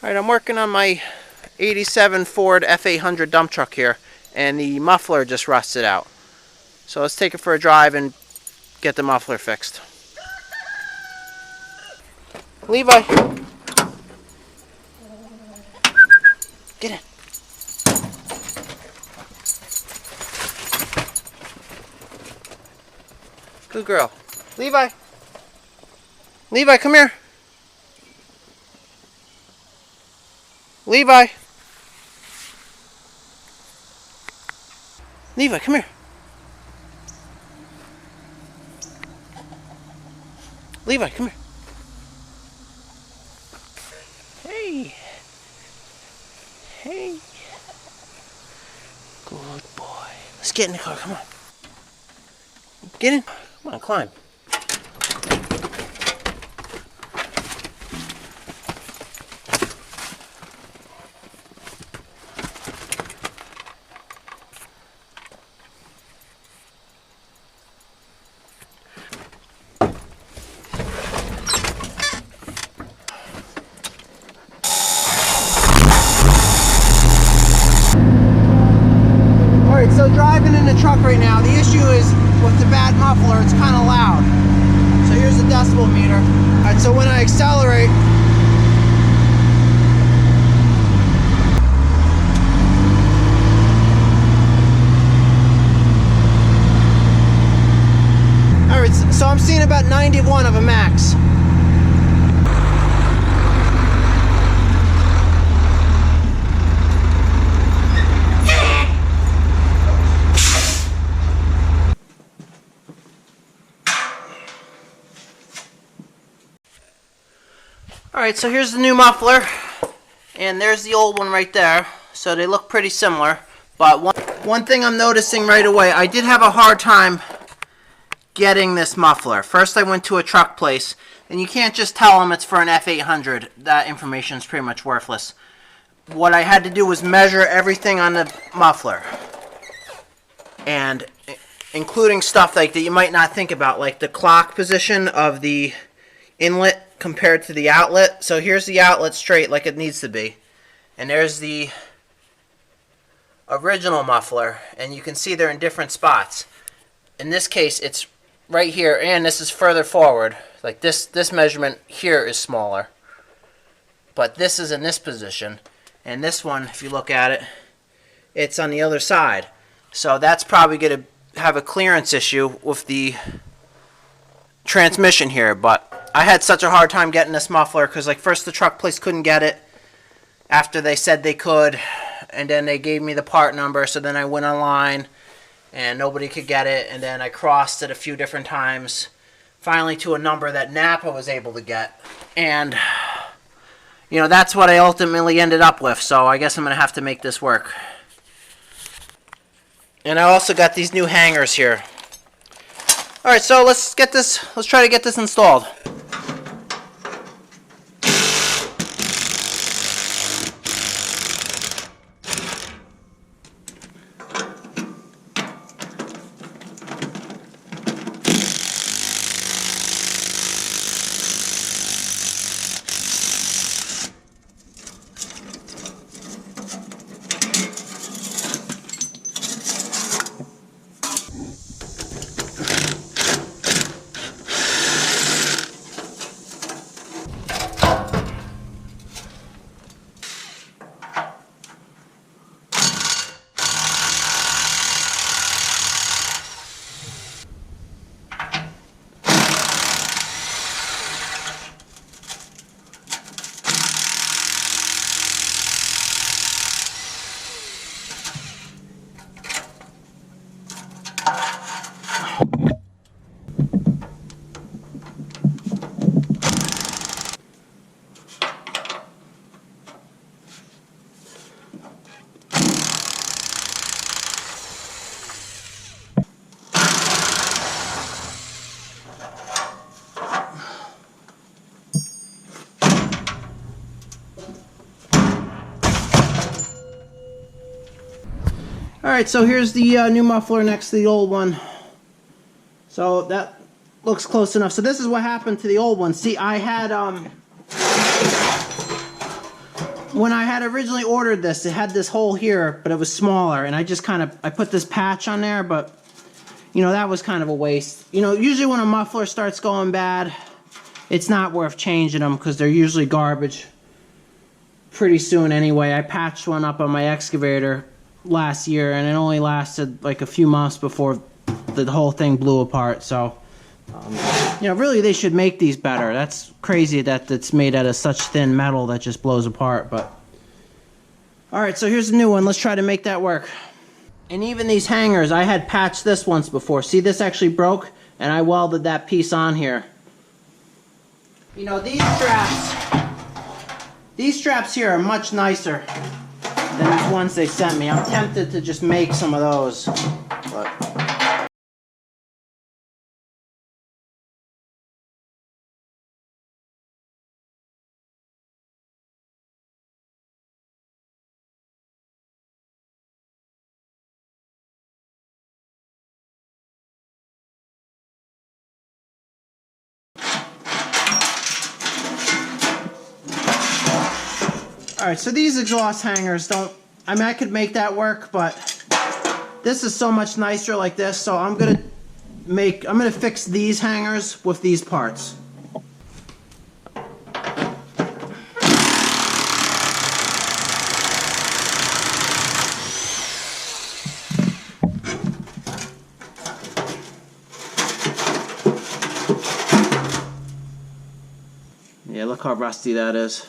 Alright, I'm working on my 87 Ford F800 dump truck here, and the muffler just rusted out. So let's take it for a drive and get the muffler fixed. Levi! Get in. Good girl. Levi! Levi, come here! Levi! Levi, come here! Levi, come here! Hey! Hey! Good boy. Let's get in the car, come on. Get in. Come on, climb. So driving in the truck right now, the issue is with the bad muffler, it's kind of loud. So here's the decibel meter. Alright, so when I accelerate, alright, so I'm seeing about 91 of a max. Alright, so here's the new muffler, and there's the old one right there, so they look pretty similar, but one thing I'm noticing right away, I did have a hard time getting this muffler. First I went to a truck place, and you can't just tell them it's for an F800, that information is pretty much worthless. What I had to do was measure everything on the muffler, and including stuff like that you might not think about, like the clock position of the inlet compared to the outlet. So here's the outlet straight like it needs to be, and there's the original muffler, and you can see they're in different spots. In this case it's right here, and this is further forward. Like this measurement here is smaller, but this is in this position, and this one, if you look at it, it's on the other side. So that's probably going to have a clearance issue with the transmission here. But I had such a hard time getting this muffler because, like, first the truck place couldn't get it after they said they could, and then they gave me the part number, so then I went online and nobody could get it, and then I crossed it a few different times, finally to a number that Napa was able to get, and you know, that's what I ultimately ended up with. So I guess I'm gonna have to make this work. And I also got these new hangers here. Alright, so let's try to get this installed. Alright, so here's the new muffler next to the old one. So that looks close enough. So this is what happened to the old one. See, I had when I had originally ordered this, it had this hole here, but it was smaller, and I just I put this patch on there, but you know, that was kind of a waste. You know, usually when a muffler starts going bad, it's not worth changing them because they're usually garbage pretty soon anyway. I patched one up on my excavator last year, and it only lasted like a few months before the whole thing blew apart. So, you know, really they should make these better. That's crazy that it's made out of such thin metal that just blows apart. But all right, so here's a new one. Let's try to make that work. And even these hangers, I had patched this once before. See, this actually broke, and I welded that piece on here. You know, these straps here are much nicer than these ones they sent me. I'm tempted to just make some of those, but alright, so these exhaust hangers don't, I mean, I could make that work, but this is so much nicer like this, so I'm gonna fix these hangers with these parts. Yeah, look how rusty that is.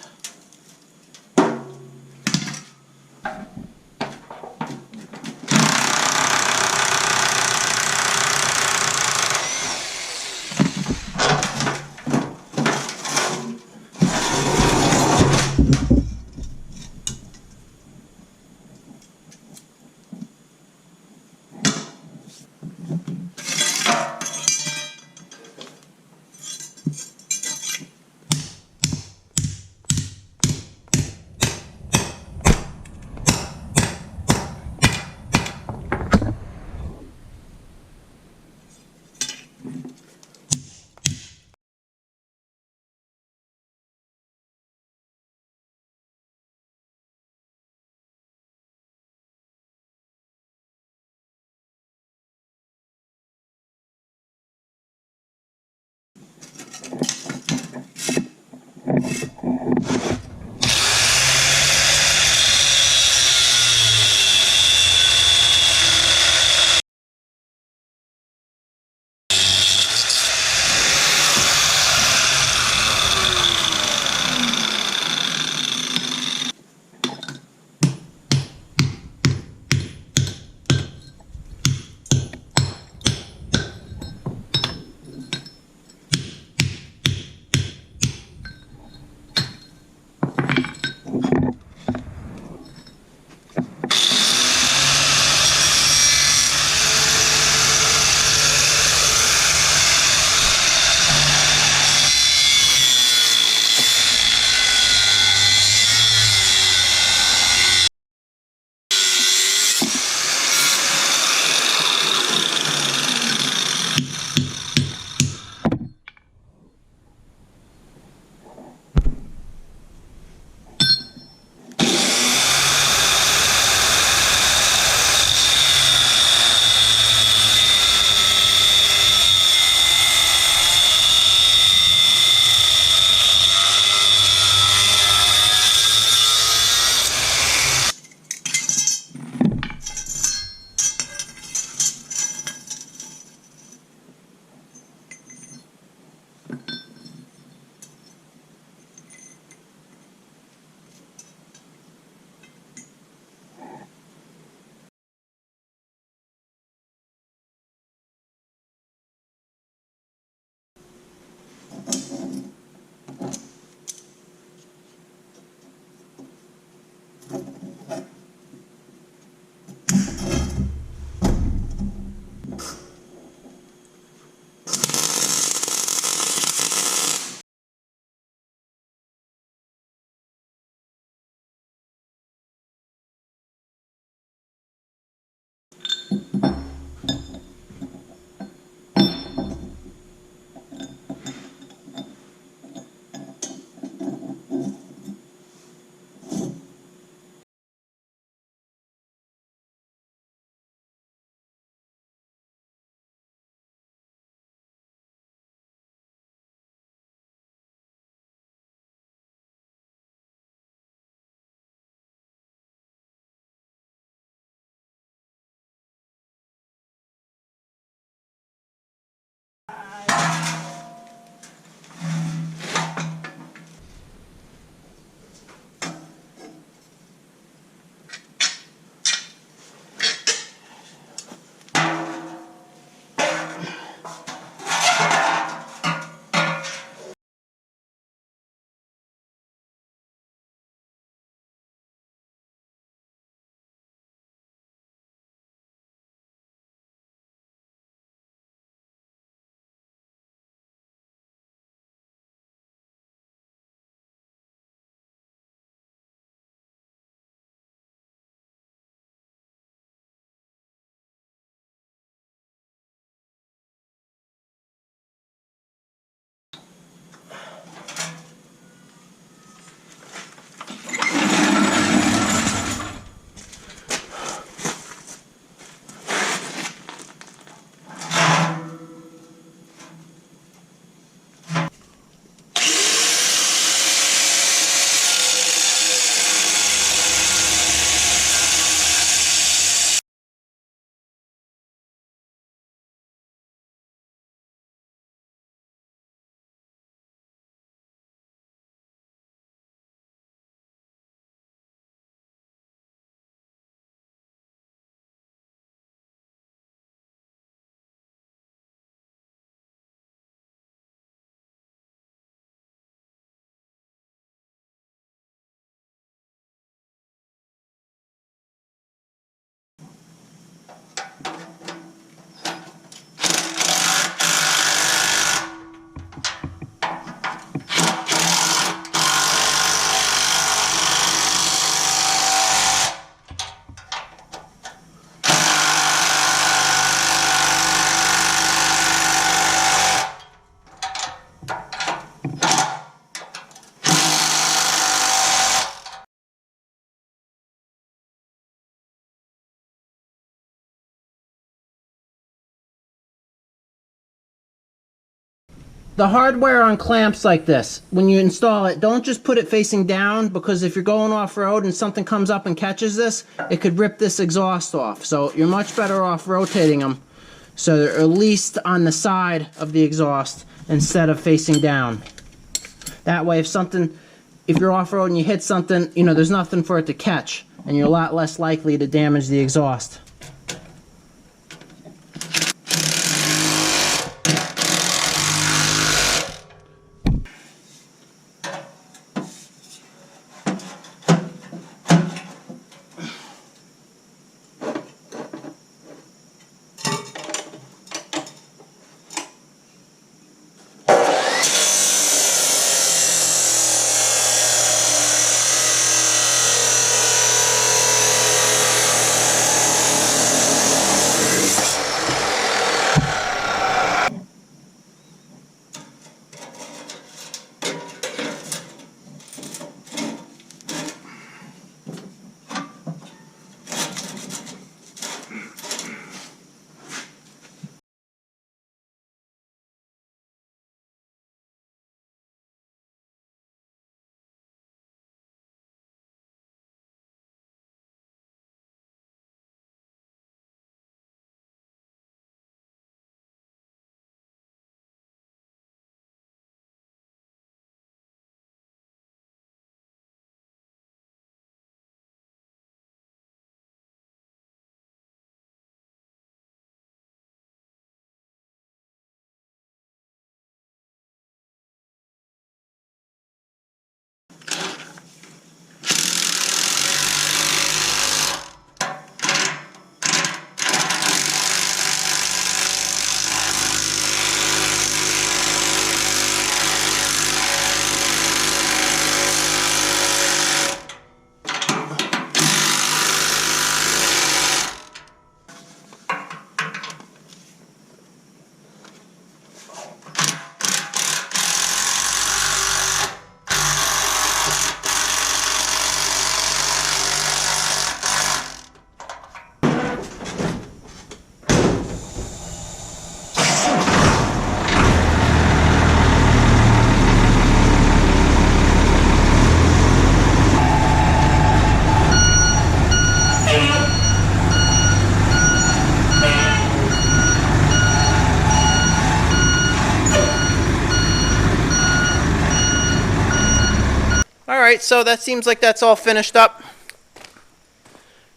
the hardware on clamps like this, when you install it, don't just put it facing down, because if you're going off-road and something comes up and catches this, it could rip this exhaust off. So you're much better off rotating them so they're at least on the side of the exhaust instead of facing down. That way if you're off-road and you hit something, you know, there's nothing for it to catch, and you're a lot less likely to damage the exhaust. Alright, so that seems like that's all finished up.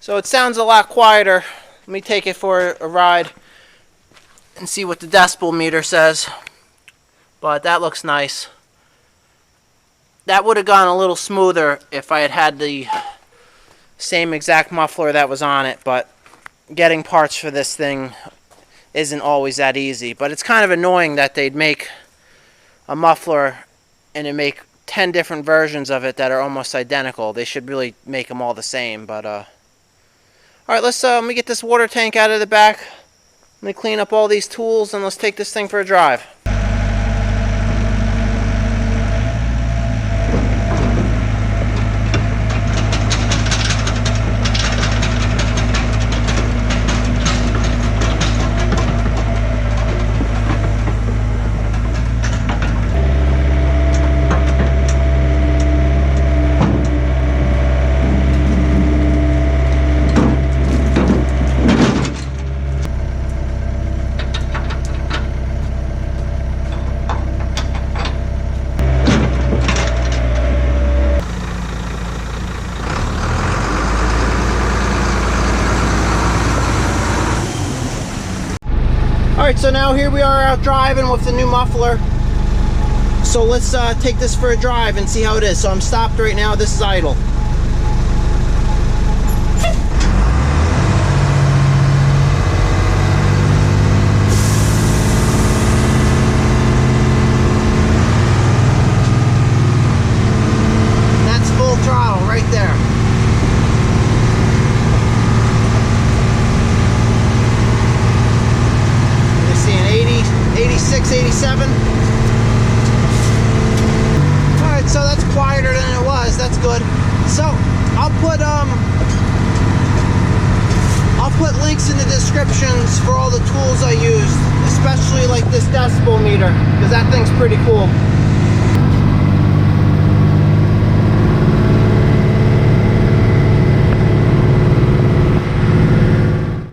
So it sounds a lot quieter. Let me take it for a ride and see what the decibel meter says. But that looks nice. That would have gone a little smoother if I had had the same exact muffler that was on it, but getting parts for this thing isn't always that easy. But it's kind of annoying that they'd make a muffler and they make 10 different versions of it that are almost identical. They should really make them all the same. But alright, let me get this water tank out of the back. Let me clean up all these tools and let's take this thing for a drive. Alright, so now here we are out driving with the new muffler. So let's take this for a drive and see how it is. So I'm stopped right now, this is idle. That's full throttle right there. 86, 87. Alright, so that's quieter than it was. That's good. So I'll put links in the descriptions for all the tools I used, especially like this decibel meter, because that thing's pretty cool.